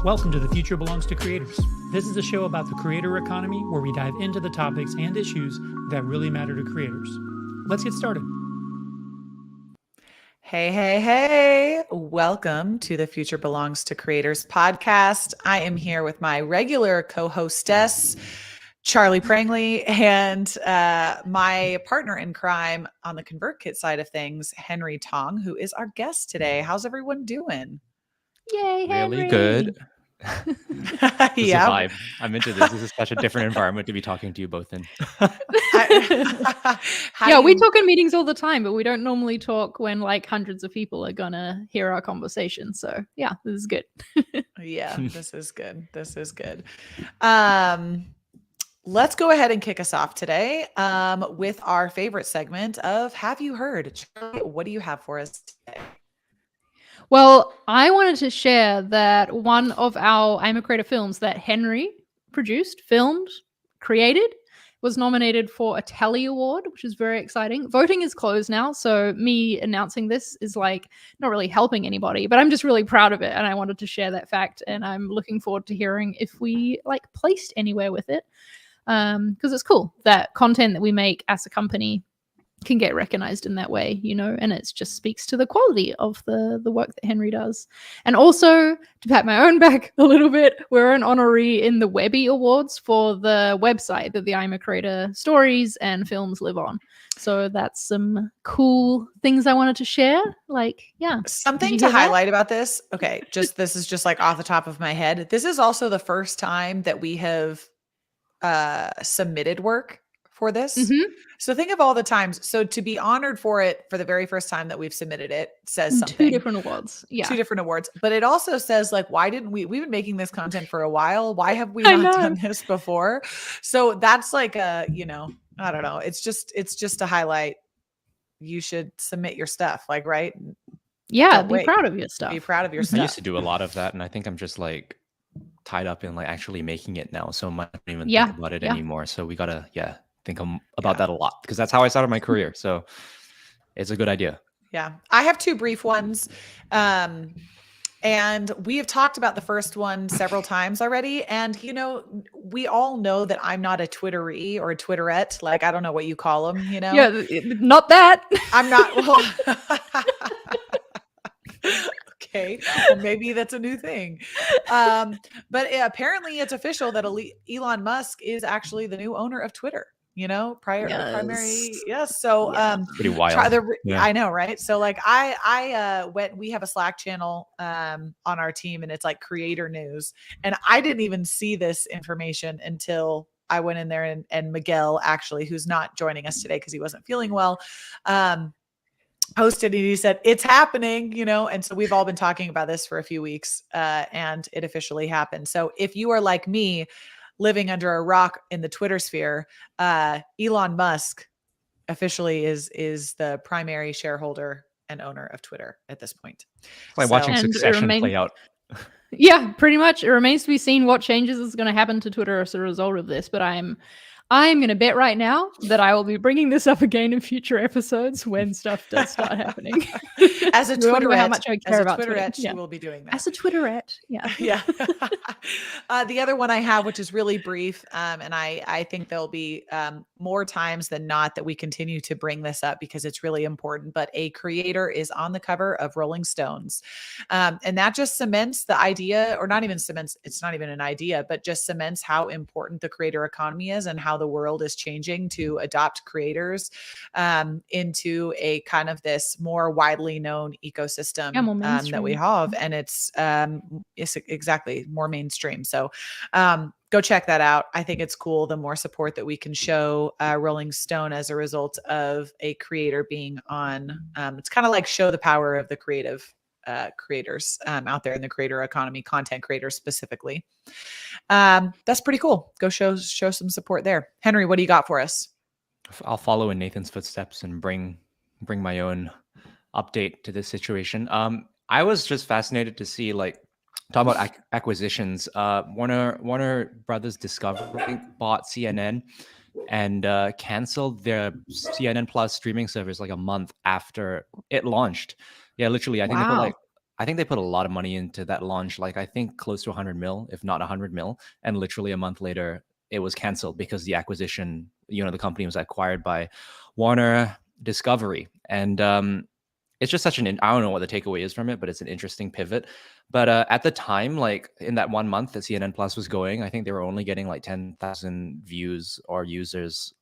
Welcome to The Future Belongs to Creators. This is a show about the creator economy where we dive into the topics and issues that really matter to creators. Let's get started. Hey. Welcome to the Future Belongs to Creators podcast. I am here with my regular co-hostess, Charlie Prangley, and my partner in crime on the ConvertKit side of things, Henry Thong, who is our guest today. How's everyone doing? Yay, Henry. Really good. This is a Yeah. vibe. I'm into this. This is such a different environment to be talking to you both in. We talk in meetings all the time, but we don't normally talk when like hundreds of people are gonna hear our conversation. So yeah, this is good. Yeah, this is good. Let's go ahead and kick us off today with our favorite segment of Have You Heard? Charlie, what do you have for us today? Well, I wanted to share that one of our I'm a Creator films that Henry produced, filmed, created, was nominated for a Telly Award, which is very exciting. Voting is closed now, so me announcing this is like not really helping anybody, but I'm just really proud of it, and I wanted to share that fact, and I'm looking forward to hearing if we like placed anywhere with it, because it's cool that content that we make as a company can get recognized in that way, you know, and it just speaks to the quality of the work that Henry does. And also, to pat my own back a little bit, we're an honoree in the Webby Awards for the website that the I'm a Creator stories and films live on. So that's some cool things I wanted to share. Like, yeah. Something to highlight about this. Okay, this is just like off the top of my head. This is also the first time that we have submitted work for this. Mm-hmm. So think of all the times. So to be honored for it for the very first time that we've submitted it says something. Two different awards. Yeah. 2 different awards. But it also says like, why didn't we've been making this content for a while. Why have we not done this before? So that's like I don't know. It's just to highlight you should submit your stuff, like, right? Yeah, be proud of your stuff. Be proud of your stuff. I used to do a lot of that, and I think I'm just like tied up in like actually making it now, so I don't even think about it anymore. So we gotta think about that a lot, because that's how I started my career. So it's a good idea. Yeah, I have 2 brief ones, and we have talked about the first one several times already. And we all know that I'm not a Twitteree or a Twitterette. Like, I don't know what you call them. Yeah, not that. I'm not. Well, okay, well, maybe that's a new thing. But apparently it's official that Elon Musk is actually the new owner of Twitter. Primary. Yes. So, pretty wild. I know, right? So like we have a Slack channel, on our team, and it's like creator news. And I didn't even see this information until I went in there and Miguel, actually, who's not joining us today because he wasn't feeling well, hosted, and he said it's happening, and so we've all been talking about this for a few weeks, and it officially happened. So if you are like me, living under a rock in the Twitter sphere, Elon Musk officially is the primary shareholder and owner of Twitter at this point. It's like watching Succession play out. Yeah, pretty much. It remains to be seen what changes is going to happen to Twitter as a result of this, but I'm going to bet right now that I will be bringing this up again in future episodes when stuff does start happening. As a Twitterette, how much I care about Twitterette, Twitter. she will be doing that. As a Twitterette, yeah. Yeah. The other one I have, which is really brief, and I think there'll be more times than not that we continue to bring this up because it's really important, but a creator is on the cover of Rolling Stones. And that just cements the idea, or not even cements, it's not even an idea, but just cements how important the creator economy is and how the world is changing to adopt creators into a kind of this more widely known ecosystem that we have. And it's exactly more mainstream. So go check that out. I think it's cool. The more support that we can show Rolling Stone as a result of a creator being on, it's kind of like show the power of the creative creators out there in the creator economy, content creators specifically. That's pretty cool. Go show some support there. Henry, what do you got for us? I'll follow in Nathan's footsteps and bring my own update to this situation. I was just fascinated to see, like, talk about acquisitions. Warner Brothers Discovery bought CNN and canceled their CNN Plus streaming service like a month after it launched. Yeah, literally. I think they put like I think they put a lot of money into that launch, like I think close to 100 mil, if not 100 mil. And literally a month later, it was canceled because the acquisition, the company was acquired by Warner Discovery. And it's just such I don't know what the takeaway is from it, but it's an interesting pivot. But at the time, like in that 1 month that CNN Plus was going, I think they were only getting like 10,000 views or users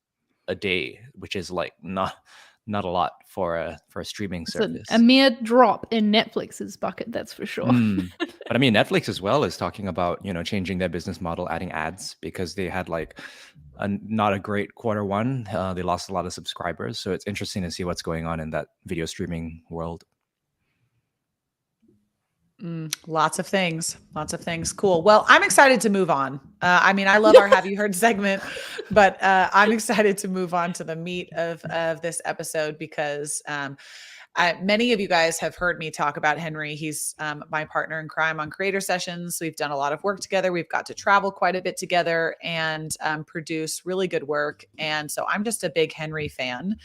a day, which is like not a lot for a streaming It's service. a mere drop in Netflix's bucket, that's for sure. But I mean, Netflix as well is talking about changing their business model, adding ads, because they had like not a great quarter one. They lost a lot of subscribers, so it's interesting to see what's going on in that video streaming world. Lots of things. Cool. Well, I'm excited to move on. I mean, I love our Have You Heard segment, but I'm excited to move on to the meat of this episode because many of you guys have heard me talk about Henry. He's my partner in crime on Creator Sessions. We've done a lot of work together. We've got to travel quite a bit together and produce really good work. And so I'm just a big Henry fan.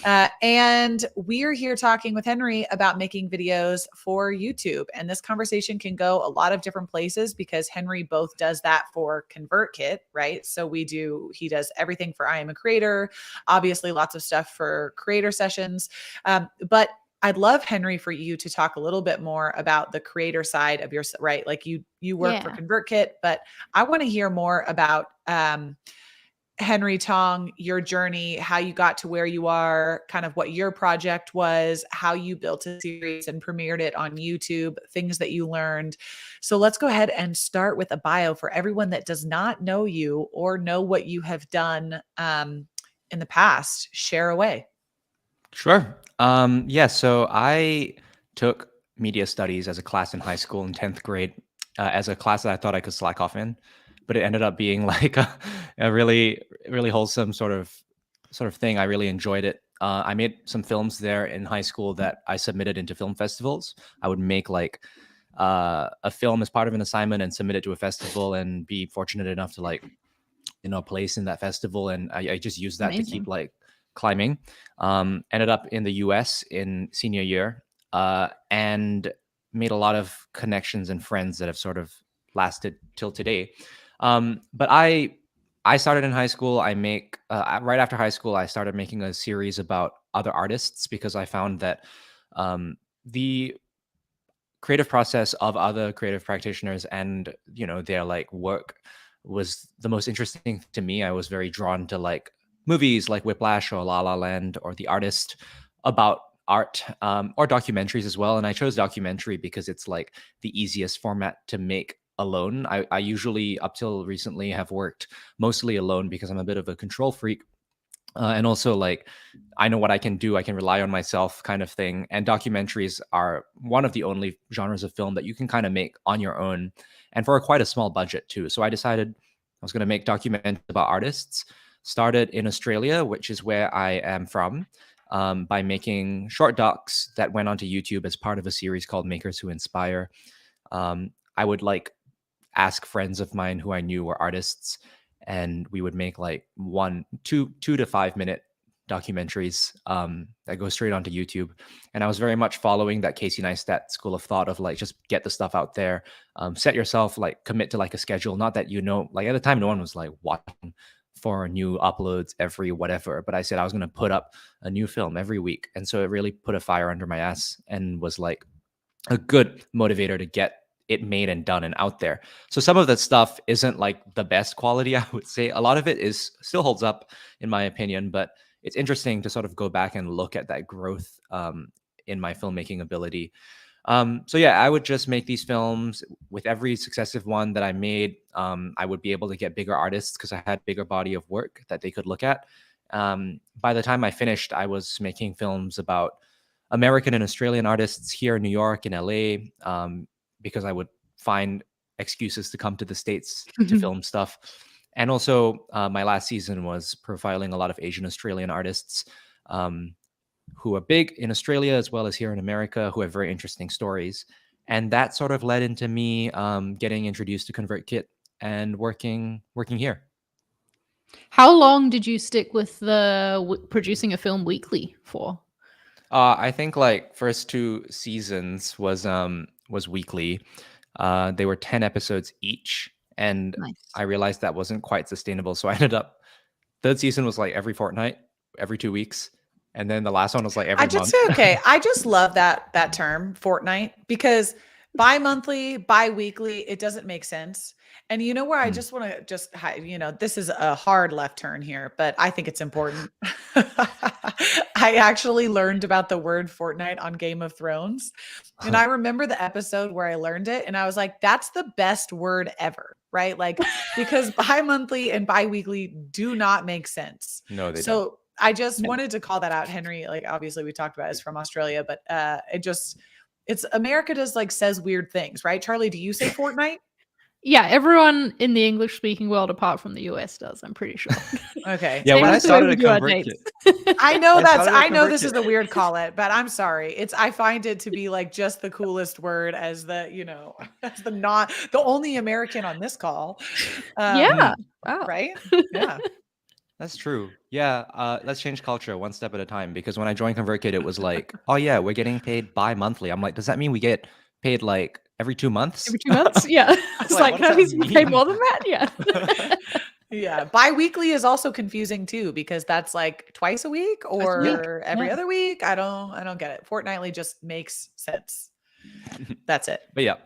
And we're here talking with Henry about making videos for YouTube. And this conversation can go a lot of different places because Henry both does that for ConvertKit, right? So he does everything for I Am a Creator, obviously lots of stuff for Creator Sessions. But I'd love, Henry, for you to talk a little bit more about the creator side of your, right? Like you work for ConvertKit, but I want to hear more about Henry Thong, your journey, how you got to where you are, kind of what your project was, how you built a series and premiered it on YouTube, things that you learned. So let's go ahead and start with a bio for everyone that does not know you or know what you have done in the past. Share away. Sure. So I took media studies as a class in high school in 10th grade, as a class that I thought I could slack off in, but it ended up being like a really, really wholesome sort of thing. I really enjoyed it. I made some films there in high school that I submitted into film festivals. I would make like a film as part of an assignment and submit it to a festival and be fortunate enough to place in that festival. And I just used that to keep like climbing. Ended up in the US in senior year and made a lot of connections and friends that have sort of lasted till today. But I started in high school. Right after high school, I started making a series about other artists because I found that the creative process of other creative practitioners and their like work was the most interesting to me. I was very drawn to like movies like Whiplash or La La Land or The Artist about art, or documentaries as well. And I chose documentary because it's like the easiest format to make alone. I usually, up till recently, have worked mostly alone because I'm a bit of a control freak. And also like, I know what I can do. I can rely on myself kind of thing. And documentaries are one of the only genres of film that you can kind of make on your own and for quite a small budget too. So I decided I was going to make documentaries about artists. Started in Australia, which is where I am from, by making short docs that went onto YouTube as part of a series called Makers Who Inspire. I would like ask friends of mine who I knew were artists, and we would make like 2 to 5 minute documentaries that go straight onto YouTube. And I was very much following that Casey Neistat school of thought of like, just get the stuff out there, set yourself, like commit to like a schedule. Not that, like at the time, no one was like watching for new uploads every whatever, but I said I was going to put up a new film every week. And so it really put a fire under my ass and was like a good motivator to get it made and done and out there. So some of that stuff isn't like the best quality, I would say. A lot of it still holds up in my opinion, but it's interesting to sort of go back and look at that growth in my filmmaking ability. So yeah, I would just make these films. With every successive one that I made, I would be able to get bigger artists because I had bigger body of work that they could look at. By the time I finished, I was making films about American and Australian artists here in New York and LA, because I would find excuses to come to the States to film stuff. And also my last season was profiling a lot of Asian Australian artists, who are big in Australia as well as here in America, who have very interesting stories. And that sort of led into me getting introduced to ConvertKit and working here. How long did you stick with producing a film weekly for? I think like first 2 seasons was was weekly. They were 10 episodes each, and Nice. I realized that wasn't quite sustainable. So I ended up, third season was like every fortnight, every 2 weeks, and then the last one was like every I just month. say, okay. I just love that term fortnight, because bi-monthly, bi-weekly, it doesn't make sense. And you know where I Mm. just want to this is a hard left turn here, but I think it's important. I actually learned about the word fortnight on Game of Thrones. And I remember the episode where I learned it, and I was like, that's the best word ever, right? Like, because bi-monthly and bi-weekly do not make sense. No, they don't. So I just wanted to call that out. Henry, like, obviously we talked about is from Australia, but it's America just like says weird things, right? Charlie, do you say fortnight? Yeah, everyone in the English speaking world apart from the US does, I'm pretty sure. Okay. Yeah, when I Same as the way started we at do our ConvertKit, I know I started at this is ConvertKit. a weird call it, but I'm sorry. I find it to be like just the coolest word as the, as the only American on this call. Yeah. Wow. Right? Yeah. That's true. Yeah, let's change culture one step at a time. Because when I joined ConvertKit, it was like, oh yeah, we're getting paid bi-monthly. I'm like, does that mean we get paid like every 2 months? Every 2 months? Yeah. It's like, like, what can I does be that paid mean? more than that? Yeah. Yeah. Bi-weekly is also confusing too, because that's like twice a week or every Yeah. other week. I don't get it. Fortnightly just makes sense. That's it. But yeah,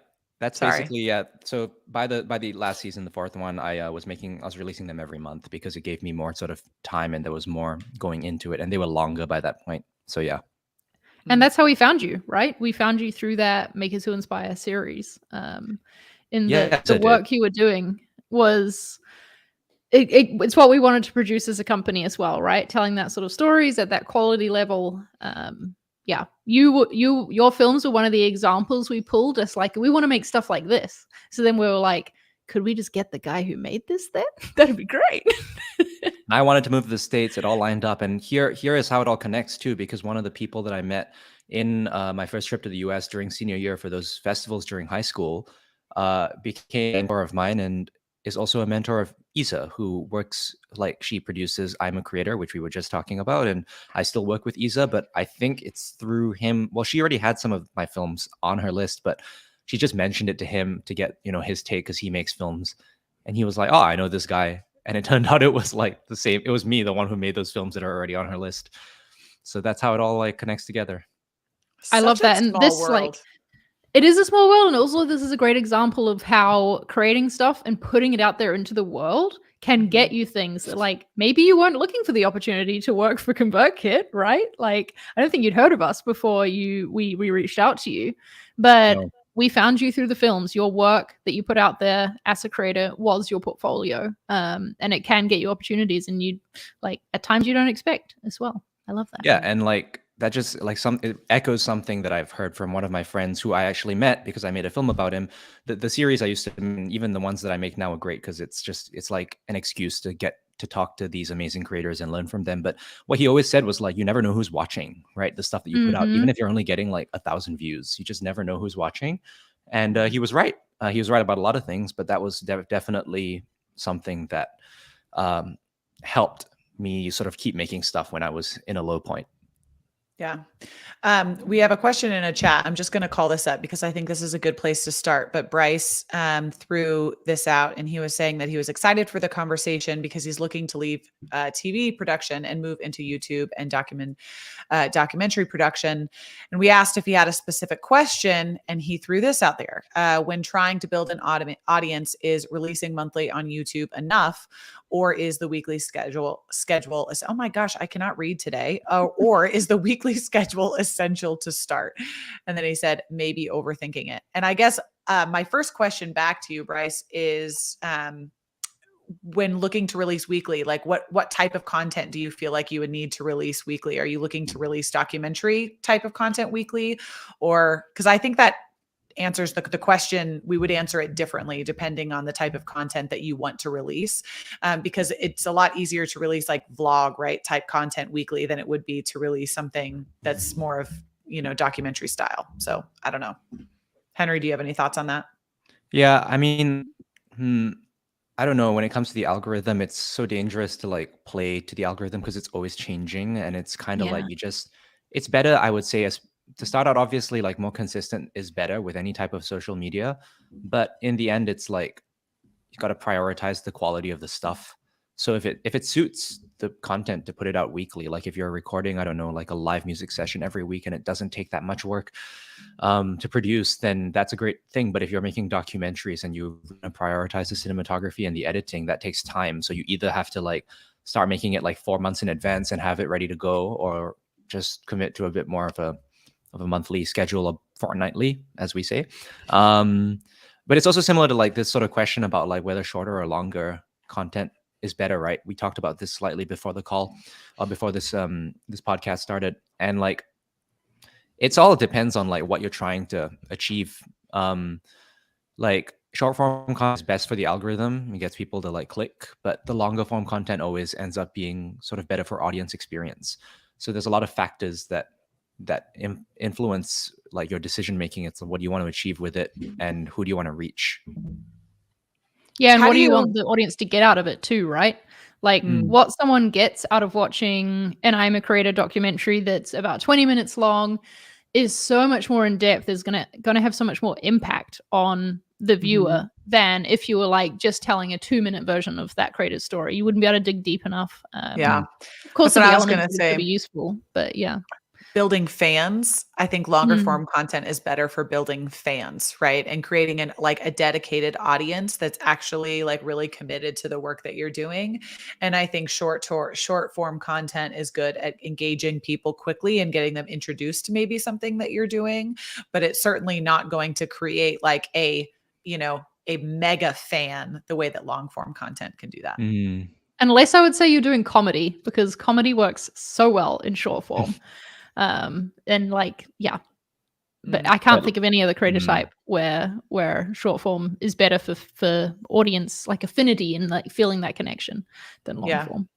that's Sorry. basically, yeah. So by the last season, the fourth one, I was releasing them every month because it gave me more sort of time and there was more going into it, and they were longer by that point. So yeah. And that's how we found you, right? We found you through that Makers Who Inspire series. Yes, The I did. work you were doing was it's what we wanted to produce as a company as well, right? Telling that sort of stories at that quality level. Yeah, your films were one of the examples we pulled. Us like, we want to make stuff like this. So then we were like, could we just get the guy who made this then? That'd be great. I wanted to move to the States. It all lined up. And here is how it all connects too, because one of the people that I met in my first trip to the US during senior year for those festivals during high school became a mentor of mine and is also a mentor of Isa, who works, like, she produces I'm a Creator, which we were just talking about. And I still work with Isa, but I think it's through him. Well, she already had some of my films on her list, but she just mentioned it to him to get, his take, because he makes films. And he was like, oh, I know this guy. And it turned out it was like the same. It was me, the one who made those films that are already on her list. So that's how it all like connects together. I love Such a that. And small this world. like, it is a small world, and also this is a great example of how creating stuff and putting it out there into the world can get you things that, like, maybe you weren't looking for the opportunity to work for ConvertKit, right? Like, I don't think you'd heard of us before we reached out to you, but No. we found you through the films. Your work that you put out there as a creator was your portfolio, and it can get you opportunities, and you, like, at times you don't expect as well. I love that. Yeah, and like that just like it echoes something that I've heard from one of my friends who I actually met because I made a film about him. The series I used to, even the ones that I make now, are great because it's like an excuse to get to talk to these amazing creators and learn from them. But what he always said was, like, you never know who's watching, right? The stuff that you put out, even if you're only getting like 1,000 views, you just never know who's watching. And he was right. He was right about a lot of things, but that was definitely something that helped me sort of keep making stuff when I was in a low point. Yeah. We have a question in a chat. I'm just going to call this up because I think this is a good place to start. But Bryce threw this out, and he was saying that he was excited for the conversation because he's looking to leave TV production and move into YouTube and documentary production. And we asked if he had a specific question, and he threw this out there. When trying to build an audience, is releasing monthly on YouTube enough? Or is the weekly schedule? Oh my gosh, I cannot read today. Or is the weekly schedule essential to start? And then he said, maybe overthinking it. And I guess my first question back to you, Bryce, is when looking to release weekly, like what type of content do you feel like you would need to release weekly? Are you looking to release documentary type of content weekly? Or because I think that answers the question, we would answer it differently depending on the type of content that you want to release, because it's a lot easier to release like vlog, right, type content weekly than it would be to release something that's more of, documentary style. So I don't know. Henry, do you have any thoughts on that? Yeah, I mean, I don't know. When it comes to the algorithm, it's so dangerous to like play to the algorithm because it's always changing, and it's kind of like it's better, I would say, as to start out, obviously, like more consistent is better with any type of social media. But in the end, it's like you got to prioritize the quality of the stuff. So if it suits the content to put it out weekly, like if you're recording, I don't know, like a live music session every week and it doesn't take that much work to produce, then that's a great thing. But if you're making documentaries and you prioritize the cinematography and the editing, that takes time. So you either have to like start making it like 4 months in advance and have it ready to go, or just commit to a bit more of a monthly schedule, a fortnightly, as we say. But it's also similar to like this sort of question about like whether shorter or longer content is better, right? We talked about this slightly before the call, or before this this podcast started, and like it's all depends on like what you're trying to achieve. Like short form content is best for the algorithm; it gets people to like click, but the longer form content always ends up being sort of better for audience experience. So there's a lot of factors that influence like your decision making. It's what do you want to achieve with it, and who do you want to reach. Yeah, and How what do do you you- want the audience to get out of it too, right? Like what someone gets out of watching an I'm a Creator documentary that's about 20 minutes long is so much more in depth, is gonna have so much more impact on the viewer than if you were like just telling a 2-minute version of that creator's story. You wouldn't be able to dig deep enough. Yeah. Of course, That's what there'd be I was gonna elements that say. could be useful, but yeah. Building fans, I think longer form content is better for building fans, right? And creating a dedicated audience that's actually like really committed to the work that you're doing. And I think short form content is good at engaging people quickly and getting them introduced to maybe something that you're doing, but it's certainly not going to create like a mega fan the way that long form content can do that. Unless I would say you're doing comedy, because comedy works so well in short form. And like, yeah, but I can't think of any other creator type where short form is better for audience like affinity and like feeling that connection than long form.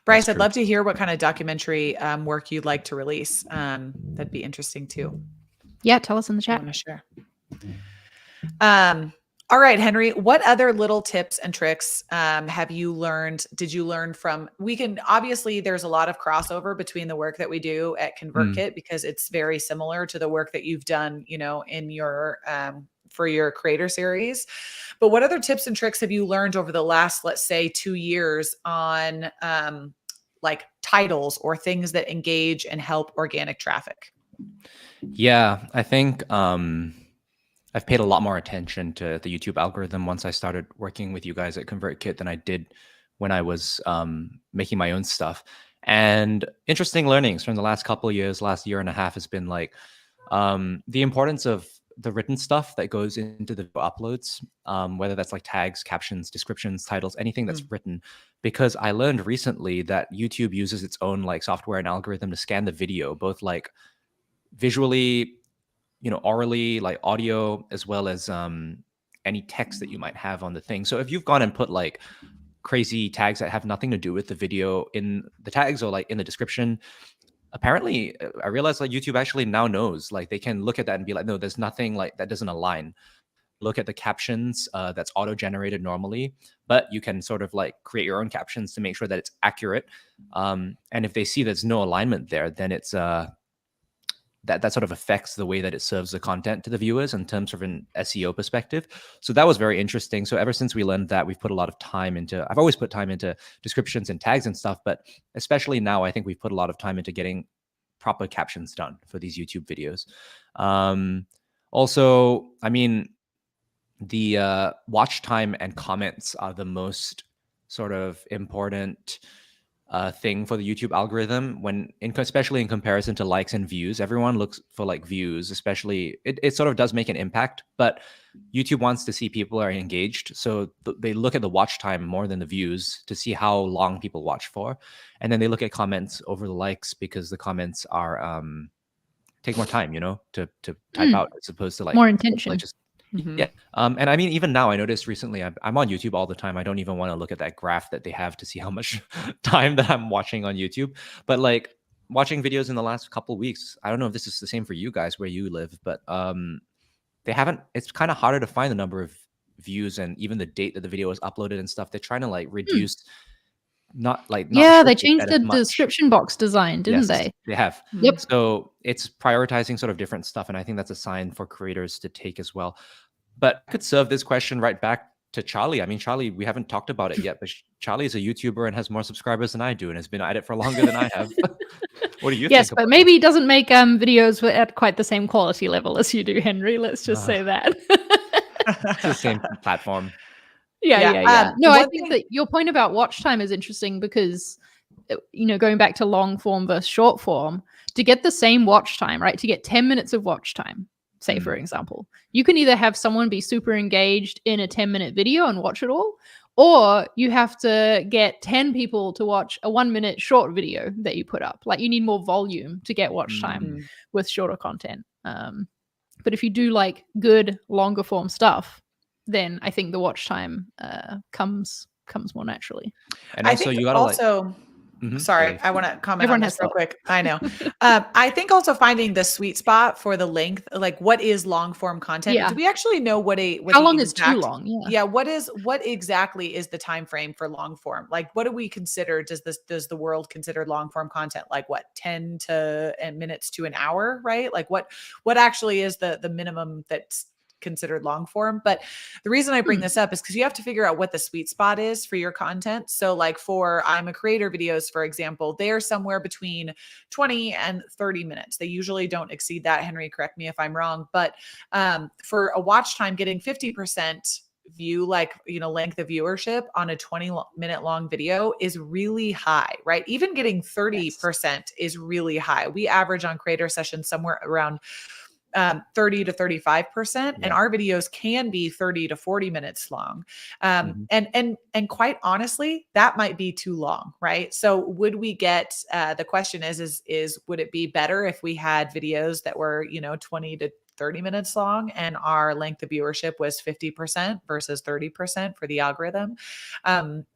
Bryce, I'd love to hear what kind of documentary work you'd like to release. That'd be interesting too. Yeah, tell us in the I chat. want to share. All right, Henry, what other little tips and tricks did you learn from, obviously there's a lot of crossover between the work that we do at ConvertKit because it's very similar to the work that you've done, in your, for your creator series. But what other tips and tricks have you learned over the last, let's say 2 years on like titles or things that engage and help organic traffic? Yeah, I think I've paid a lot more attention to the YouTube algorithm once I started working with you guys at ConvertKit than I did when I was making my own stuff. And interesting learnings from the last couple of years, last year and a half, has been like the importance of the written stuff that goes into the uploads, whether that's like tags, captions, descriptions, titles, anything that's written. Because I learned recently that YouTube uses its own like software and algorithm to scan the video, both like visually, orally, like audio, as well as any text that you might have on the thing. So if you've gone and put like crazy tags that have nothing to do with the video in the tags or like in the description, apparently I realized like YouTube actually now knows, like they can look at that and be like, no, there's nothing like that doesn't align. Look at the captions that's auto-generated normally, but you can sort of like create your own captions to make sure that it's accurate. And if they see there's no alignment there, then it's that sort of affects the way that it serves the content to the viewers in terms of an SEO perspective. So that was very interesting. So ever since we learned that, we've put a lot of time into, I've always put time into descriptions and tags and stuff, but especially now, I think we've put a lot of time into getting proper captions done for these YouTube videos. Also, I mean, the watch time and comments are the most sort of important thing for the YouTube algorithm, especially in comparison to likes and views. Everyone looks for like views, especially it sort of does make an impact, but YouTube wants to see people are engaged. So they look at the watch time more than the views to see how long people watch for. And then they look at comments over the likes because the comments are take more time, to type out as opposed to like more intention. Like just yeah. And I mean, even now, I noticed recently, I'm on YouTube all the time. I don't even want to look at that graph that they have to see how much time that I'm watching on YouTube. But like watching videos in the last couple of weeks, I don't know if this is the same for you guys where you live, but it's kind of harder to find the number of views and even the date that the video was uploaded and stuff. They're trying to like reduce not like Yeah, they showcased changed that the as much. description box design, didn't Yes, they? they have. Yep. So it's prioritizing sort of different stuff, and I think that's a sign for creators to take as well. But I could serve this question right back to Charlie. I mean, Charlie, we haven't talked about it yet, but Charlie is a YouTuber and has more subscribers than I do, and has been at it for longer than I have. What do you Yes, think but about maybe he doesn't make videos at quite the same quality level as you do, Henry. Let's just say that. It's the same platform. Yeah. No, I one think thing- that your point about watch time is interesting because, going back to long form versus short form, to get the same watch time, right? To get 10 minutes of watch time, say, for example, you can either have someone be super engaged in a 10-minute video and watch it all, or you have to get 10 people to watch a 1-minute short video that you put up. Like, you need more volume to get watch time with shorter content. But if you do like good longer form stuff, then I think the watch time comes more naturally. And I also, think you gotta also, sorry, Sorry. I want to comment Everyone on has this real thoughts. quick. I know. I think also finding the sweet spot for the length, like what is long form content? Yeah. Do we actually know what How the long is too exact- long? Yeah. Yeah. What exactly is the time frame for long form? Like, what do we consider? Does the world consider long form content like what, 10 minutes to an hour, right? Like what actually is the minimum that's considered long form? But the reason I bring this up is because you have to figure out what the sweet spot is for your content. So like for I'm a creator videos, for example, they're somewhere between 20 and 30 minutes. They usually don't exceed that. Henry, correct me if I'm wrong. But for a watch time, getting 50% length of viewership on a 20-minute long video is really high, right? Even getting 30% is really high. We average on creator sessions somewhere around 30 to 35%. And our videos can be 30 to 40 minutes long. And quite honestly, that might be too long, right? So would we get, the question is would it be better if we had videos that were, 20 to 30 minutes long and our length of viewership was 50% versus 30% for the algorithm?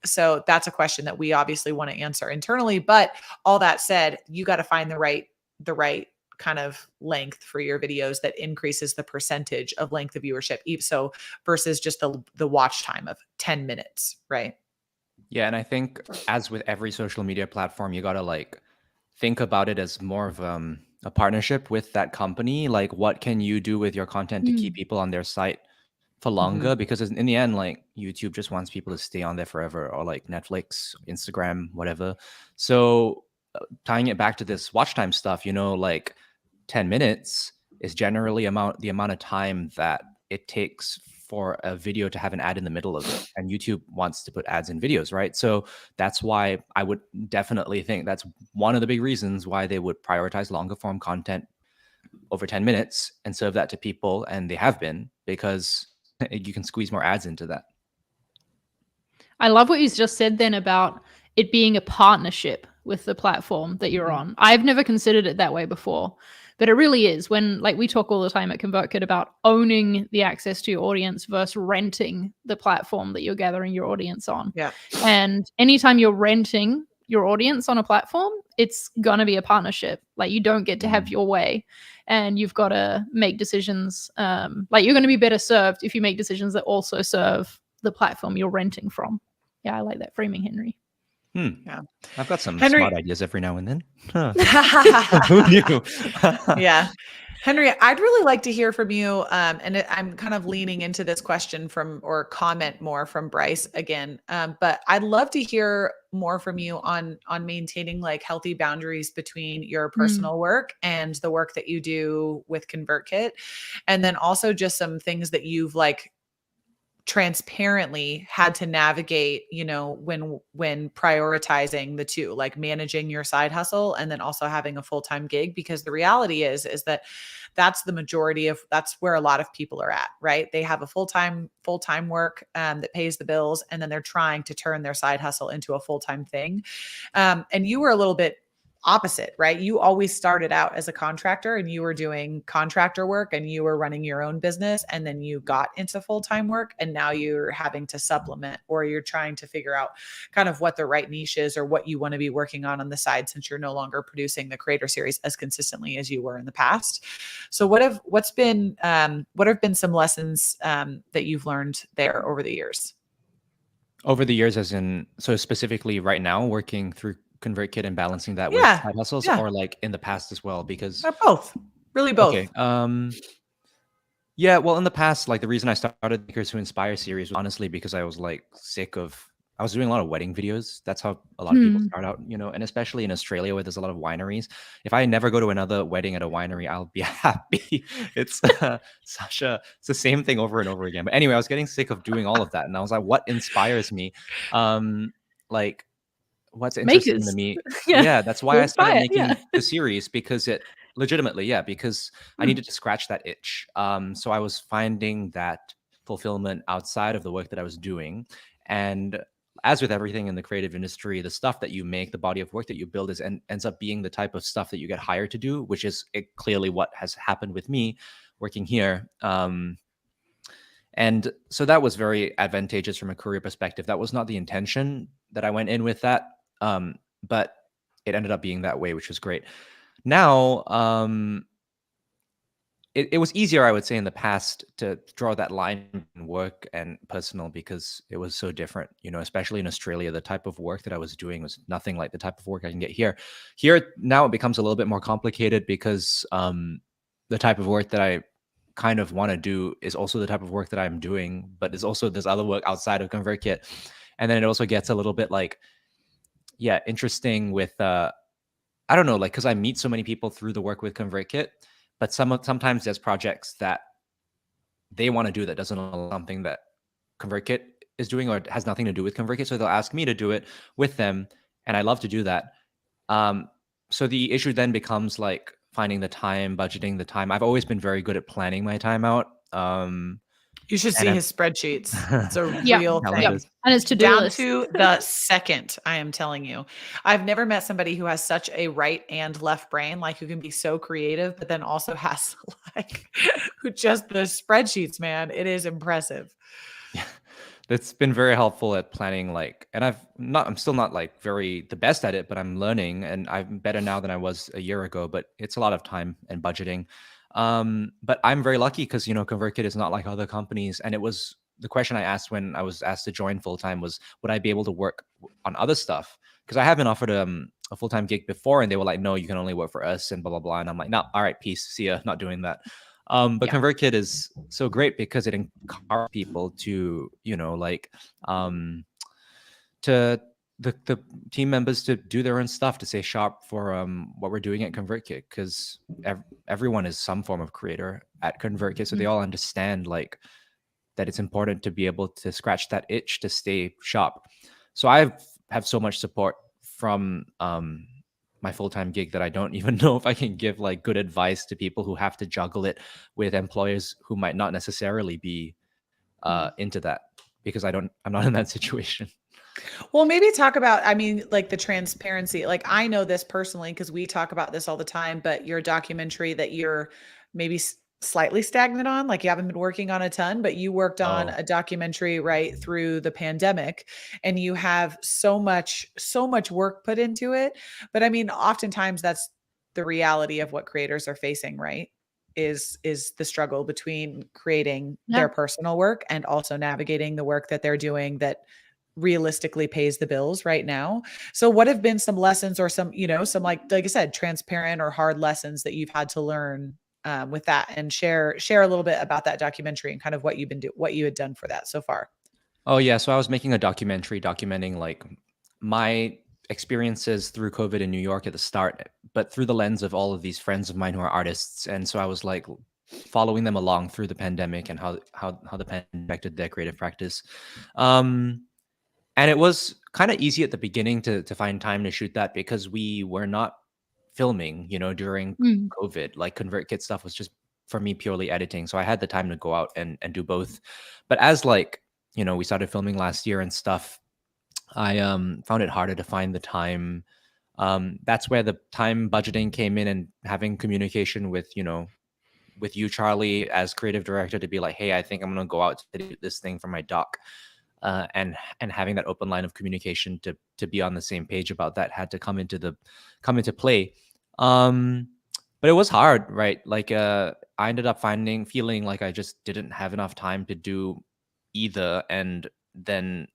So that's a question that we obviously want to answer internally. But all that said, you got to find the right kind of length for your videos that increases the percentage of length of viewership. So versus just the watch time of 10 minutes, right? Yeah, and I think as with every social media platform, you gotta like think about it as more of a partnership with that company. Like, what can you do with your content to keep people on their site for longer? Because in the end, like YouTube just wants people to stay on there forever, or like Netflix, Instagram, whatever. So tying it back to this watch time stuff, like 10 minutes is generally the amount of time that it takes for a video to have an ad in the middle of it. And YouTube wants to put ads in videos, right? So that's why I would definitely think that's one of the big reasons why they would prioritize longer form content over 10 minutes and serve that to people. And they have been, because you can squeeze more ads into that. I love what you just said then about it being a partnership with the platform that you're on. I've never considered it that way before, but it really is. When, like, we talk all the time at ConvertKit about owning the access to your audience versus renting the platform that you're gathering your audience on. Yeah. And anytime you're renting your audience on a platform, it's gonna be a partnership. Like, you don't get to have your way, and you've got to make decisions. Like, you're going to be better served if you make decisions that also serve the platform you're renting from. Yeah, I like that framing, Henry. Yeah. I've got some Henry- smart ideas every now and then. Who knew? Yeah. Henry, I'd really like to hear from you. I'm kind of leaning into this question or comment more from Bryce again. But I'd love to hear more from you on maintaining like healthy boundaries between your personal work and the work that you do with ConvertKit. And then also just some things that you've like transparently had to navigate, when prioritizing the two, like managing your side hustle and then also having a full-time gig. Because the reality is that that's where a lot of people are at, right? They have a full-time work that pays the bills, and then they're trying to turn their side hustle into a full-time thing. And you were a little bit opposite, right? You always started out as a contractor and you were doing contractor work and you were running your own business, and then you got into full-time work, and now you're having to supplement, or you're trying to figure out kind of what the right niche is or what you want to be working on the side, since you're no longer producing the creator series as consistently as you were in the past. So what have been some lessons that you've learned there over the years? Over the years, as in, so specifically right now, working through ConvertKit and balancing that with Yeah. side hustles, Yeah. or like in the past as well? Because Both. Really both. okay, yeah, well, in the past, like the reason I started Makers Who Inspire series was honestly because I was like sick of. I was doing a lot of wedding videos. That's how a lot of people start out, and especially in Australia where there's a lot of wineries. If I never go to another wedding at a winery, I'll be happy. It's it's the same thing over and over again. But anyway, I was getting sick of doing all of that, and I was like, what inspires me? Like what's interesting to Makers. me, Yeah. yeah, that's why Who I started inspire, yeah. making the series, because it legitimately, yeah, because I needed to scratch that itch. So I was finding that fulfillment outside of the work that I was doing. And as with everything in the creative industry, the stuff that you make, the body of work that you build ends up being the type of stuff that you get hired to do, which is clearly what has happened with me working here. And so that was very advantageous from a career perspective. That was not the intention that I went in with that. But it ended up being that way, which was great. Now, it was easier, I would say, in the past to draw that line in work and personal, because it was so different, especially in Australia. The type of work that I was doing was nothing like the type of work I can get here. Here, now it becomes a little bit more complicated because the type of work that I kind of want to do is also the type of work that I'm doing, but there's also this other work outside of ConvertKit. And then it also gets a little bit like, yeah, interesting with, I don't know, like, because I meet so many people through the work with ConvertKit, but sometimes there's projects that they want to do that doesn't allow something that ConvertKit is doing, or has nothing to do with ConvertKit. So they'll ask me to do it with them, and I love to do that. So the issue then becomes like finding the time, budgeting the time. I've always been very good at planning my time out. You should see his spreadsheets. It's a Yeah. real thing. Yep. And his to-do Down list. to the second, I am telling you. I've never met somebody who has such a right and left brain, like who can be so creative, but then also has like who just the spreadsheets, man. It is impressive. Yeah. That's been very helpful at planning, like, and I'm still not like the best at it, but I'm learning, and I'm better now than I was a year ago, but it's a lot of time and budgeting. But I'm very lucky because, ConvertKit is not like other companies. And it was the question I asked when I was asked to join full-time was, would I be able to work on other stuff? Because I have been offered a full-time gig before, and they were like, no, you can only work for us and blah, blah, blah. And I'm like, no, all right, peace. See ya. Not doing that. But Yeah. ConvertKit is so great because it encourages people to, to the team members to do their own stuff, to stay sharp for what we're doing at ConvertKit, because everyone is some form of creator at ConvertKit, so they all understand like that it's important to be able to scratch that itch to stay sharp. So I have so much support from my full-time gig that I don't even know if I can give like good advice to people who have to juggle it with employers who might not necessarily be into that, because I'm not in that situation. Well, maybe talk about, like the transparency. Like I know this personally because we talk about this all the time, but your documentary that you're maybe slightly stagnant on, like you haven't been working on a ton, but you worked on a documentary right through the pandemic, and you have so much work put into it. But oftentimes that's the reality of what creators are facing, right? Is the struggle between creating their personal work and also navigating the work that they're doing that realistically pays the bills right now. So what have been some lessons or some like I said, transparent or hard lessons that you've had to learn with that, and share a little bit about that documentary and kind of what you had done for that so far? Oh yeah, so I was making a documentary documenting like my experiences through COVID in New York at the start, but through the lens of all of these friends of mine who are artists. And so I was like following them along through the pandemic and how the pandemic affected their creative practice. And it was kind of easy at the beginning to find time to shoot that, because we were not filming, during COVID. Like ConvertKit stuff was just, for me, purely editing. So I had the time to go out and do both. But as like, we started filming last year and stuff, I found it harder to find the time. That's where the time budgeting came in, and having communication with, with you, Charlie, as creative director, to be like, hey, I think I'm going to go out to do this thing for my doc. And having that open line of communication to be on the same page about that had to come into play. But it was hard, right? Like I ended up feeling like I just didn't have enough time to do either, and then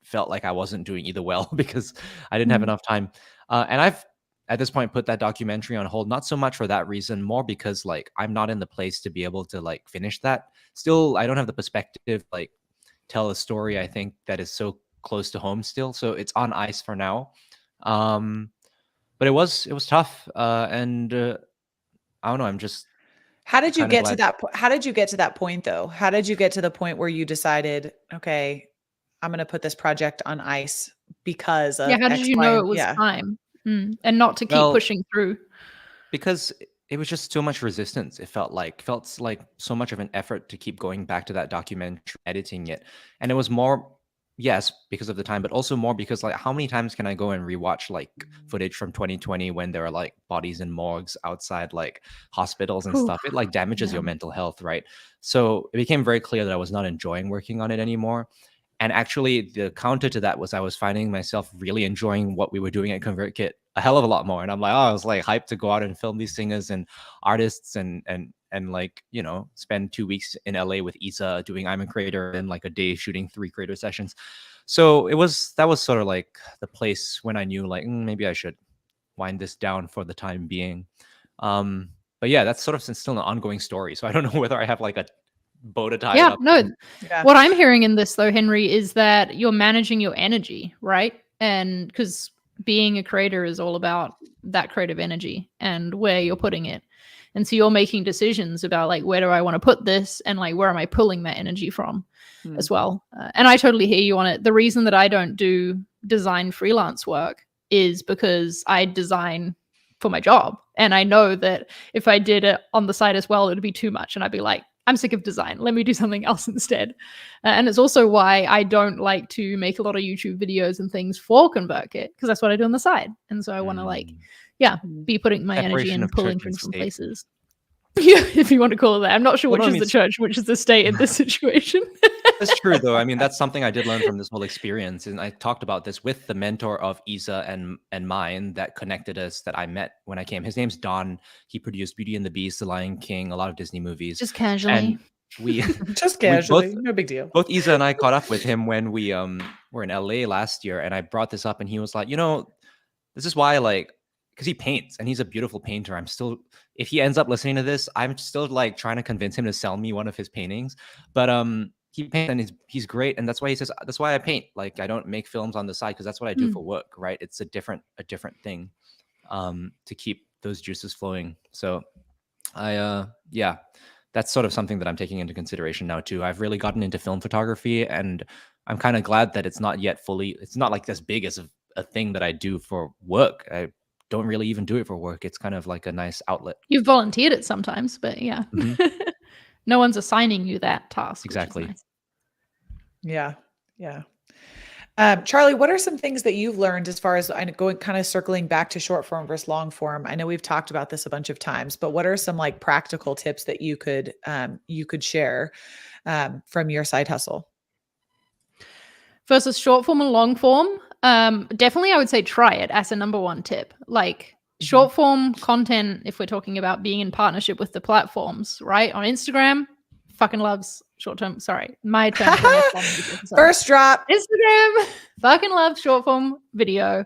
felt like I wasn't doing either well because I didn't have enough time. And I've at this point put that documentary on hold, not so much for that reason, more because like I'm not in the place to be able to like finish that. Still, I don't have the perspective like tell a story I think that is so close to home still. So it's on ice for now. But it was tough. And I don't know, I'm just How did you kinda get to glad. that how did you get to that point though? How did you get to the point where you decided, okay, I'm going to put this project on ice because Yeah, of how did X, you Y, know and it was yeah. time? And not to keep Well, pushing through. because it was just so much resistance. It felt like so much of an effort to keep going back to that documentary, editing it. And it was more, yes, because of the time, but also more because like how many times can I go and rewatch like footage from 2020 when there are like bodies in morgues outside like hospitals and Whew. stuff? It like damages Yeah. your mental health, right? So it became very clear that I was not enjoying working on it anymore. And actually, the counter to that was I was finding myself really enjoying what we were doing at ConvertKit a hell of a lot more. And I'm like, oh, I was like hyped to go out and film these singers and artists and like, you know, spend 2 weeks in LA with Isa doing I'm a Creator and like a day shooting 3 creator sessions. So that was sort of like the place when I knew like maybe I should wind this down for the time being. But yeah, that's sort of still an ongoing story. So I don't know whether I have like a bow to tie it Yeah, up. no. Yeah. What I'm hearing in this though, Henry, is that you're managing your energy, right? And because being a creator is all about that creative energy and where you're putting it. And so you're making decisions about like, where do I want to put this? And like, where am I pulling that energy from as well? And I totally hear you on it. The reason that I don't do design freelance work is because I design for my job. And I know that if I did it on the side as well, it would be too much. And I'd be like, I'm sick of design. Let me do something else instead. And it's also why I don't like to make a lot of YouTube videos and things for ConvertKit, because that's what I do on the side. And so I want to like, yeah, be putting my energy Separation and of pulling church and things from state. places. Yeah, if you want to call it that. I'm not sure Well, which no, I is mean, the church, which is the state in this situation. that's true, though. I mean, that's something I did learn from this whole experience, and I talked about this with the mentor of Isa and mine that connected us, that I met when I came. His name's Don. He produced Beauty and the Beast, The Lion King, a lot of Disney movies, Just casually. and we Just we both casually, no big deal. both Isa and I caught up with him when we were in LA last year, and I brought this up, and he was like, you know, this is why like. Because he paints and he's a beautiful painter. I'm still, if he ends up listening to this, I'm still like trying to convince him to sell me one of his paintings. But he paints and he's great, and that's why he says that's why I paint. Like I don't make films on the side because that's what I do for work, right? It's a different thing to keep those juices flowing. So yeah, that's sort of something that I'm taking into consideration now too. I've really gotten into film photography, and I'm kind of glad that it's not yet fully. It's not like as big as a thing that I do for work. I don't really even do it for work. It's kind of like a nice outlet. You've volunteered it sometimes, but yeah. No one's assigning you that task. Exactly. Which is Yeah. Yeah. Charlie, what are some things that you've learned as far as going kind of circling back to short form versus long form? I know we've talked about this a bunch of times, but what are some like practical tips that you could share from your side hustle? versus short form and long form, definitely I would say try it as a number one tip. Like short form content, if we're talking about being in partnership with the platforms, right? On Instagram, fucking loves short term. Sorry, my term. First drop. Instagram, fucking loves short form video.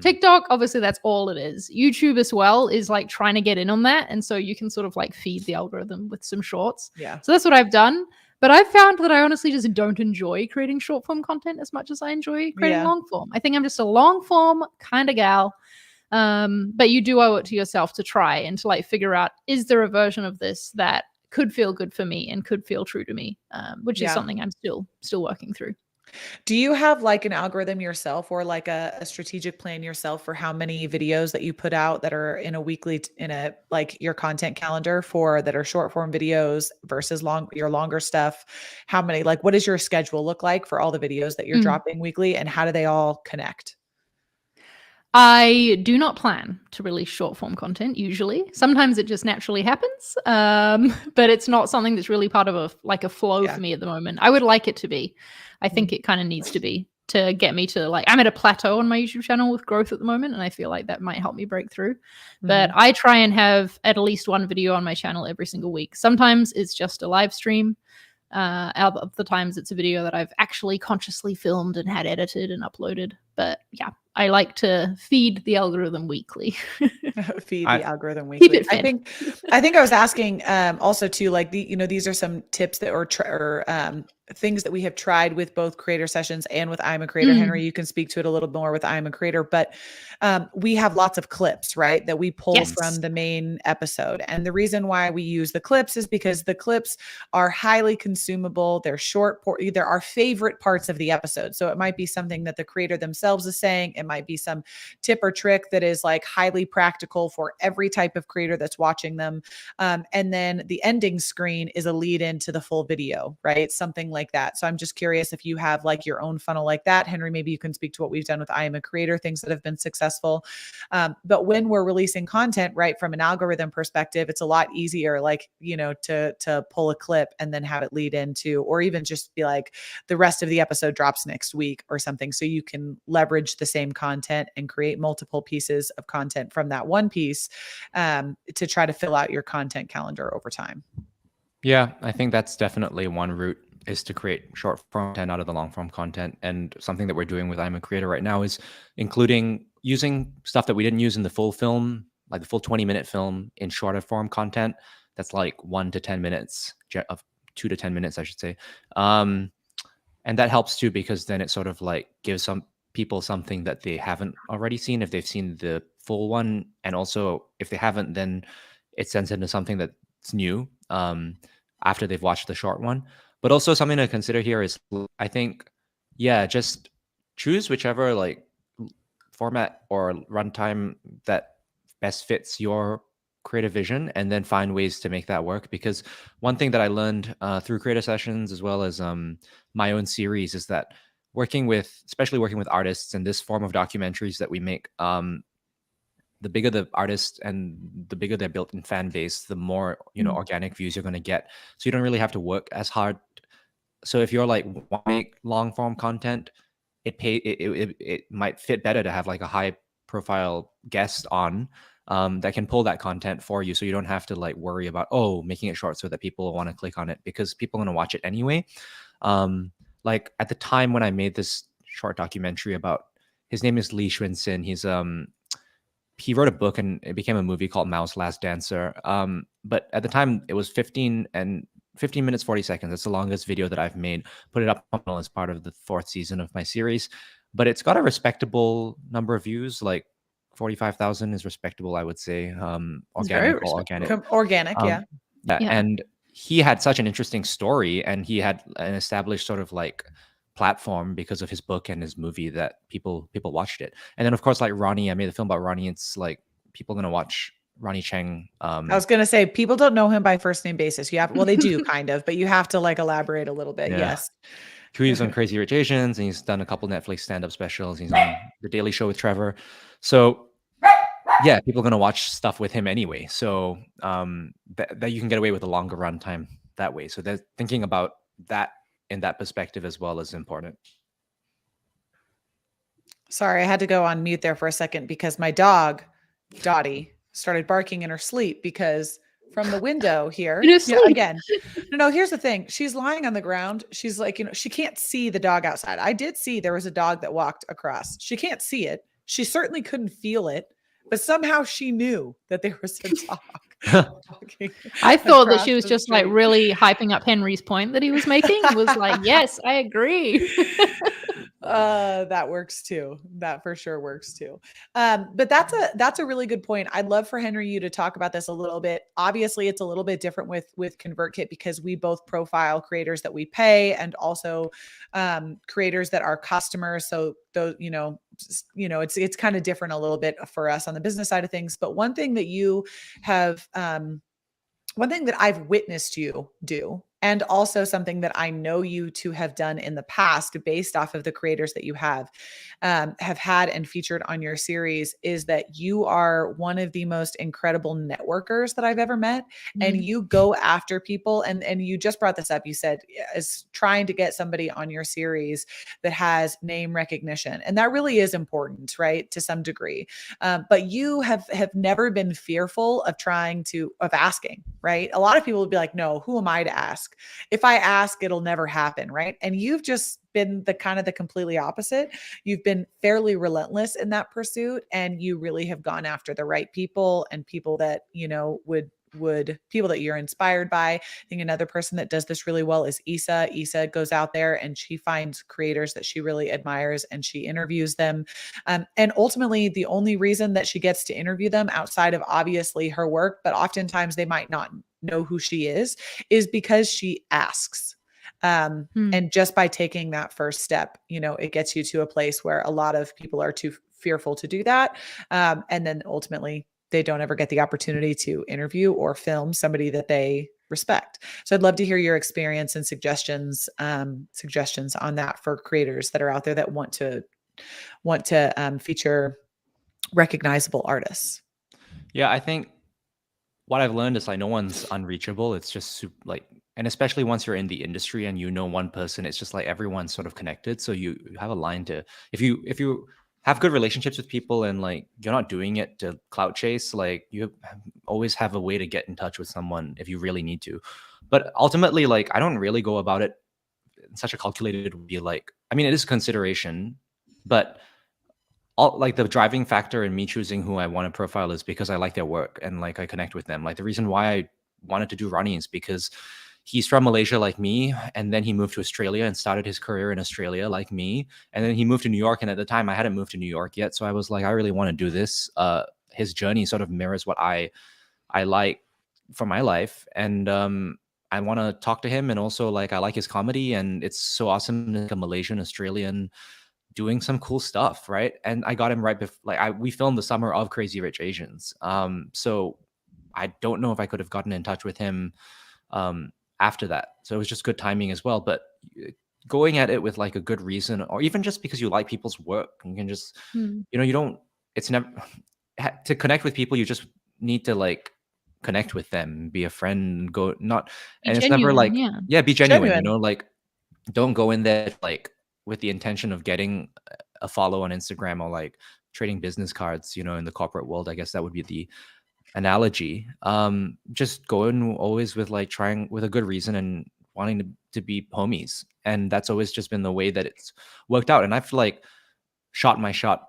TikTok, obviously that's all it is. YouTube as well is like trying to get in on that. And so you can sort of like feed the algorithm with some shorts. Yeah. So that's what I've done. But I've found that I honestly just don't enjoy creating short form content as much as I enjoy creating long form. I think I'm just a long form kind of gal. But you do owe it to yourself to try and to like figure out, is there a version of this that could feel good for me and could feel true to me, which is something I'm still working through. Do you have like an algorithm yourself or like a strategic plan yourself for how many videos that you put out that are in a weekly, like your content calendar for that are short form videos versus your longer stuff? How many, like, what does your schedule look like for all the videos that you're dropping weekly, and how do they all connect? I do not plan to release short form content usually. Sometimes it just naturally happens, but it's not something that's really part of a flow for me at the moment. I would like it to be. I think it kind of needs to be to get me to like, I'm at a plateau on my YouTube channel with growth at the moment, and I feel like that might help me break through. But I try and have at least one video on my channel every single week. Sometimes it's just a live stream. Out of the times it's a video that I've actually consciously filmed and had edited and uploaded. But yeah, I like to feed the algorithm weekly. Feed I- the algorithm Keep weekly. it fed. I think I was asking also too, like these are some tips that or things that we have tried with both creator sessions and with I'm a Creator. Henry, you can speak to it a little more with I'm a Creator, but we have lots of clips, right, that we pull Yes. from the main episode. And the reason why we use the clips is because the clips are highly consumable. They're short, they're our favorite parts of the episode. So it might be something that the creator themselves is saying. It might be some tip or trick that is like highly practical for every type of creator that's watching them. And then the ending screen is a lead into the full video, right? Something like that. So I'm just curious if you have like your own funnel like that. Henry, maybe you can speak to what we've done with I Am a Creator, things that have been successful. But when we're releasing content, right, from an algorithm perspective, it's a lot easier, like, to pull a clip and then have it lead into, or even just be like, the rest of the episode drops next week or something. So you can leverage the same content and create multiple pieces of content from that one piece to try to fill out your content calendar over time. Yeah, I think that's definitely one route, is to create short form content out of the long form content. And something that we're doing with I'm a Creator right now is using stuff that we didn't use in the full film, like the full 20-minute film, in shorter form content that's like 1 to 10 minutes, of 2 to 10 minutes, I should say. And that helps too, because then it sort of like gives some people something that they haven't already seen if they've seen the full one. And also if they haven't, then it sends into something that's new after they've watched the short one. But also something to consider here is, I think, just choose whichever like format or runtime that best fits your creative vision, and then find ways to make that work. Because one thing that I learned through creator sessions, as well as my own series, is that especially working with artists and this form of documentaries that we make, the bigger the artist and the bigger their built-in fan base, the more organic views you're going to get. So you don't really have to work as hard. So if you're like want to make long form content, it might fit better to have like a high profile guest on that can pull that content for you, so you don't have to like worry about making it short so that people want to click on it, because people are going to watch it anyway. Like at the time when I made this short documentary about, his name is Lee Shun-sin. He wrote a book and it became a movie called Mao's Last Dancer. But at the time it was 15 minutes 40 seconds. It's the longest video that I've made. Put it up as part of the 4th season of my series, but it's got a respectable number of views. Like 45,000 is respectable, I would say. Organic, yeah. And he had such an interesting story, and he had an established sort of like platform because of his book and his movie, that people watched it. And then of course, like Ronnie, I made a film about Ronnie. It's like people are going to watch Ronnie Cheng. I was going to say, people don't know him by first name basis. They do kind of, but you have to like elaborate a little bit. Yeah. Yes. He's on Crazy Rich Asians, and he's done a couple Netflix stand-up specials. He's on The Daily Show with Trevor. So yeah, people are going to watch stuff with him anyway. So that you can get away with a longer runtime that way. So they're thinking about that in that perspective as well is important. Sorry, I had to go on mute there for a second because my dog, Dottie, started barking in her sleep, because from the window here, again, no, here's the thing. She's lying on the ground. She's like, she can't see the dog outside. I did see there was a dog that walked across. She can't see it. She certainly couldn't feel it, but somehow she knew that there was a dog. I thought that she was just like really hyping up Henry's point that he was making. It was like, yes, I agree. That works too. That for sure works too. But that's a really good point. I'd love for Henry, you to talk about this a little bit. Obviously, it's a little bit different with ConvertKit, because we both profile creators that we pay and also creators that are customers. So those, it's kind of different a little bit for us on the business side of things. But one thing that you have, one thing that I've witnessed you do, and also something that I know you to have done in the past based off of the creators that you have had and featured on your series, is that you are one of the most incredible networkers that I've ever met. And you go after people, and you just brought this up. You said is trying to get somebody on your series that has name recognition. And that really is important, right? To some degree. But you have never been fearful of asking, right? A lot of people would be like, no, who am I to ask? ask. If I ask, it'll never happen, right? And you've just been the kind of the completely opposite. You've been fairly relentless in that pursuit, and you really have gone after the right people and people that, you know, would people that you're inspired by. I think another person that does this really well is Issa. Issa goes out there and she finds creators that she really admires and she interviews them. And ultimately, the only reason that she gets to interview them outside of obviously her work, but oftentimes they might not know who she is because she asks. And just by taking that first step, you know, it gets you to a place where a lot of people are too fearful to do that. And then ultimately, they don't ever get the opportunity to interview or film somebody that they respect. So I'd love to hear your experience and suggestions on that for creators that are out there that want to feature recognizable artists. Yeah, I think what I've learned is like no one's unreachable. It's just like, and especially once you're in the industry and you know one person, it's just like everyone's sort of connected. So you have a line to, if you have good relationships with people and like you're not doing it to clout chase, like you always have a way to get in touch with someone if you really need to. But ultimately, like I don't really go about it in such a calculated way. Like, I mean, it is consideration, but all like the driving factor in me choosing who I want to profile is because I like their work and like I connect with them. Like the reason why I wanted to do Ronnie is because he's from Malaysia like me, and then he moved to Australia and started his career in Australia like me, and then he moved to New York, and at the time I hadn't moved to New York yet, so I was like, I really want to do this. His journey sort of mirrors what I like for my life, and I want to talk to him, and also like I like his comedy, and it's so awesome to like a Malaysian Australian doing some cool stuff, right? And I got him right before, like we filmed the summer of Crazy Rich Asians, so I don't know if I could have gotten in touch with him after that. So it was just good timing as well. But going at it with like a good reason, or even just because you like people's work, you can just, you know, you don't, it's never, to connect with people, you just need to like connect with them, be a friend, go, not, and it's never like, yeah, be genuine, you know, like don't go in there like with the intention of getting a follow on Instagram or like trading business cards, you know, in the corporate world. I guess that would be the analogy. Just go in always with like trying with a good reason and wanting to be homies, and that's always just been the way that it's worked out. And I've like shot my shot,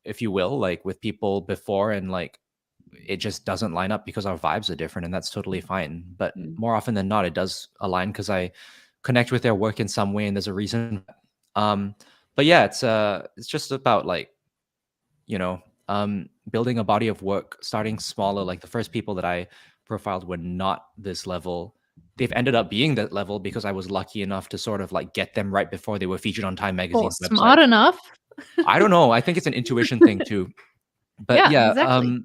if you will, like with people before, and like it just doesn't line up because our vibes are different, and that's totally fine. But more often than not, it does align because I connect with their work in some way, and there's a reason. But yeah, it's just about like, you know, building a body of work, starting smaller. Like the first people that I profiled were not this level. They've ended up being that level because I was lucky enough to sort of like get them right before they were featured on Time Magazine's website. Smart enough. I don't know. I think it's an intuition thing too. But yeah, exactly.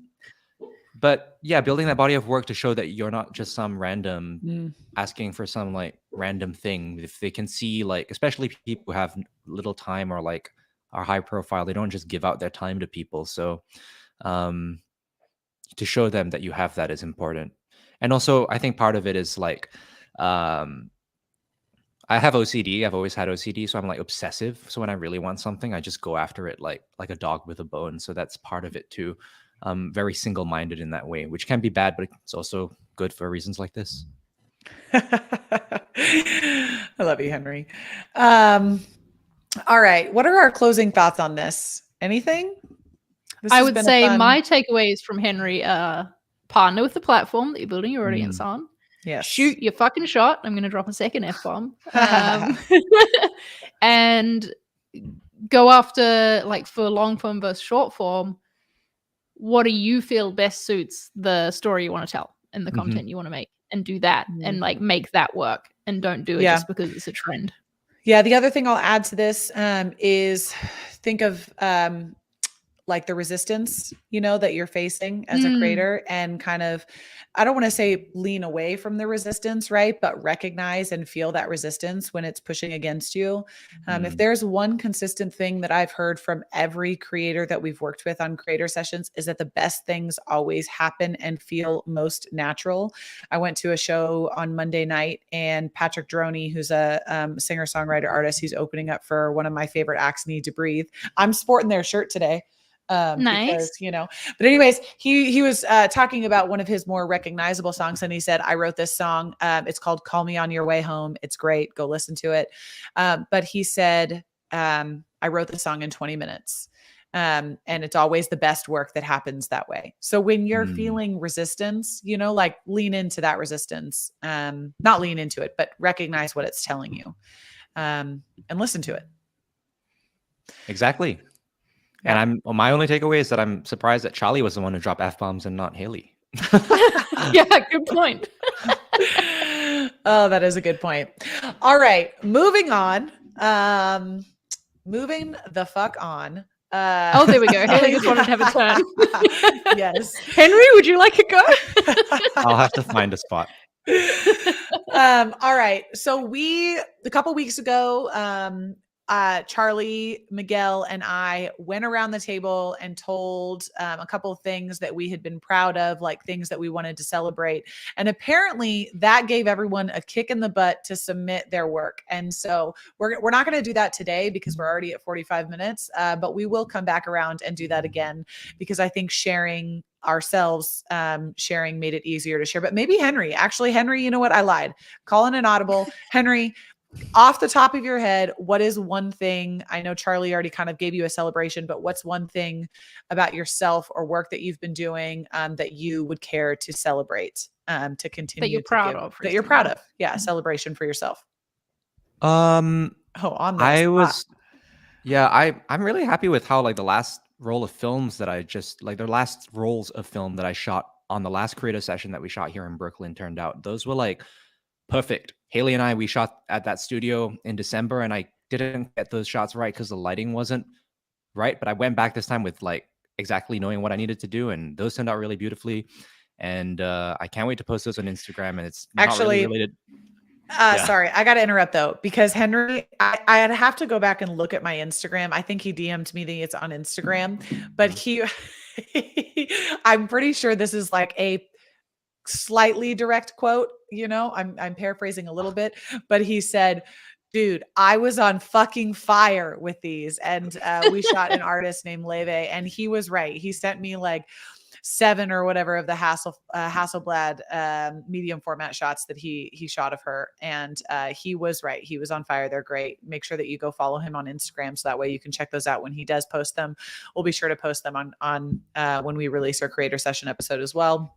But yeah, building that body of work to show that you're not just some random asking for some like random thing. If they can see, like, especially people who have little time or like are high profile, they don't just give out their time to people. So to show them that you have that is important. And also I think part of it is like I have OCD. I've always had OCD, so I'm like obsessive. So when I really want something, I just go after it like a dog with a bone. So that's part of it too. Very single-minded in that way, which can be bad, but it's also good for reasons like this. I love you, Henry. All right. What are our closing thoughts on this? Anything? I would say my takeaways from Henry are partner with the platform that you're building your audience on. Yes. Shoot your fucking shot. I'm going to drop a second F-bomb. And go after, like, for long form versus short form, what do you feel best suits the story you want to tell and the content you want to make, and do that and like make that work, and don't do it just because it's a trend. Yeah. The other thing I'll add to this is think of like the resistance, you know, that you're facing as a creator, and kind of, I don't want to say lean away from the resistance, right? But recognize and feel that resistance when it's pushing against you. If there's one consistent thing that I've heard from every creator that we've worked with on creator sessions, is that the best things always happen and feel most natural. I went to a show on Monday night, and Patrick Droney, who's a singer-songwriter artist, he's opening up for one of my favorite acts, Need to Breathe. I'm sporting their shirt today. Because, Nice. but anyways, he was talking about one of his more recognizable songs. And he said, I wrote this song. It's called Call Me on Your Way Home. It's great. Go listen to it. But he said, I wrote the song in 20 minutes. And it's always the best work that happens that way. So when you're feeling resistance, like lean into that resistance, not lean into it, but recognize what it's telling you, and listen to it. Exactly. Yeah. And my only takeaway is that I'm surprised that Charlie was the one who dropped F-bombs and not Haley. Yeah, good point. Oh, that is a good point. All right, moving on. Moving the fuck on. Oh, there we go. Haley just wanted to have a turn. Yes. Henry, would you like a go? I'll have to find a spot. All right. So a couple weeks ago, Charlie, Miguel, and I went around the table and told a couple of things that we had been proud of, like things that we wanted to celebrate. And apparently that gave everyone a kick in the butt to submit their work. And so we're not going to do that today because we're already at 45 minutes, but we will come back around and do that again because I think sharing made it easier to share. But maybe Henry, you know what? I lied. Call in an audible. Henry, off the top of your head, what is one thing? I know Charlie already kind of gave you a celebration, but what's one thing about yourself or work that you've been doing that you would care to celebrate, to continue that you're to proud give, of. that you're proud of? Yeah, a celebration for yourself. I'm really happy with how like the last roll of films that the last rolls of film that I shot on the last creative session that we shot here in Brooklyn turned out. Those were like perfect. Haley and I, we shot at that studio in December and I didn't get those shots right because the lighting wasn't right. But I went back this time with like exactly knowing what I needed to do. And those turned out really beautifully. And I can't wait to post those on Instagram. And it's not really related. Sorry, I got to interrupt though, because Henry, I'd have to go back and look at my Instagram. I think he DM'd me that it's on Instagram, but I'm pretty sure this is like a slightly direct quote, I'm paraphrasing a little bit, but he said, dude, I was on fucking fire with these. And we shot an artist named Leve, and he was right. He sent me like 7 or whatever of the Hasselblad medium format shots that he shot of her. And he was right. He was on fire. They're great. Make sure that you go follow him on Instagram so that way you can check those out when he does post them. We'll be sure to post them on when we release our creator session episode as well.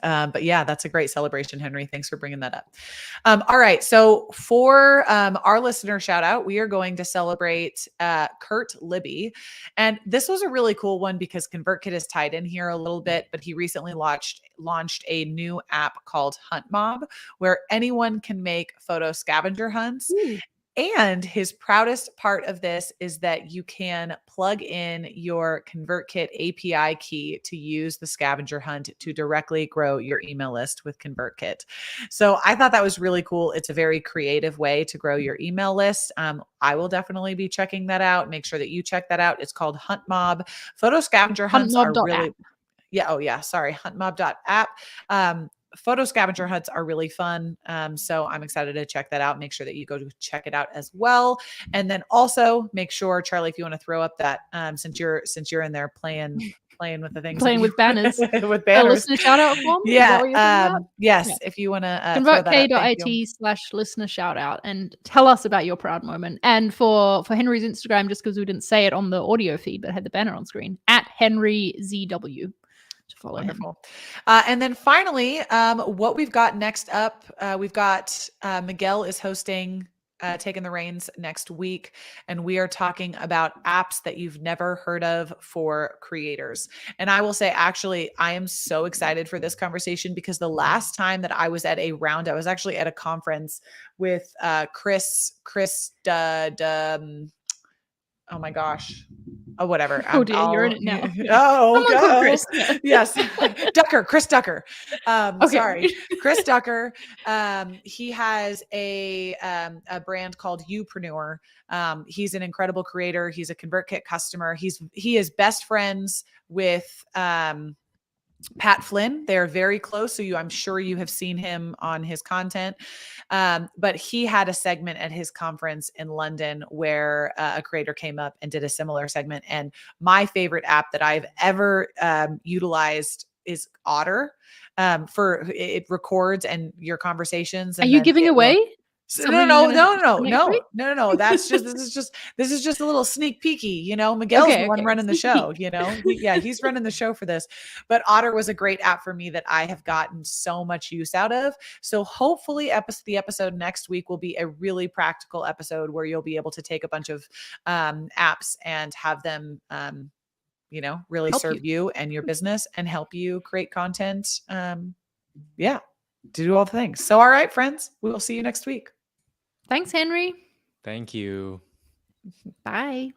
But yeah, that's a great celebration, Henry. Thanks for bringing that up. All right. So for our listener shout out, we are going to celebrate Kurt Libby. And this was a really cool one because ConvertKit is tied in here a little bit, but he recently launched a new app called Hunt Mob where anyone can make photo scavenger hunts. Ooh. And his proudest part of this is that you can plug in your ConvertKit API key to use the scavenger hunt to directly grow your email list with ConvertKit. So I thought that was really cool. It's a very creative way to grow your email list. I will definitely be checking that out. Make sure that you check that out. It's called Hunt Mob. Photo scavenger hunts are really... Yeah. Oh yeah. Sorry. Huntmob.app. Photo scavenger hunts are really fun. So I'm excited to check that out. Make sure that you go to check it out as well. And then also make sure, Charlie, if you want to throw up that, since you're in there playing with the things, playing with banners, with banners, listener shout out form. Yeah. Yes. Yeah. If you want to ConvertK.it/listener shout out and tell us about your proud moment. And for Henry's Instagram, just because we didn't say it on the audio feed, but had the banner on screen at HenryZW. To follow. Wonderful. And then finally, what we've got next up, we've got Miguel is hosting Taking the Reins next week, and we are talking about apps that you've never heard of for creators. And I will say, actually, I am so excited for this conversation because the last time that I was at a round, I was actually at a conference with Chris, oh my gosh. Oh, whatever. Oh dear, you're in it now. Oh, go. Chris. Yes. Chris Ducker. Okay. Sorry. Chris Ducker. He has a brand called Youpreneur. He's an incredible creator. He's a ConvertKit customer. He is best friends with Pat Flynn. They're very close. So I'm sure you have seen him on his content. But he had a segment at his conference in London where a creator came up and did a similar segment. And my favorite app that I've ever utilized is Otter. For it records and your conversations. And Are you then giving it will- away? So, something no, you're gonna no, no, share next no, week? no, no, no. That's just this is just a little sneak peeky. You know, Miguel's Okay, the one okay. running the Sneak show. peek. You know, he's running the show for this. But Otter was a great app for me that I have gotten so much use out of. So hopefully, the episode next week will be a really practical episode where you'll be able to take a bunch of apps and have them. Really Help serve you and your business and help you create content. To do all the things. So, all right, friends, we will see you next week. Thanks, Henry. Thank you. Bye.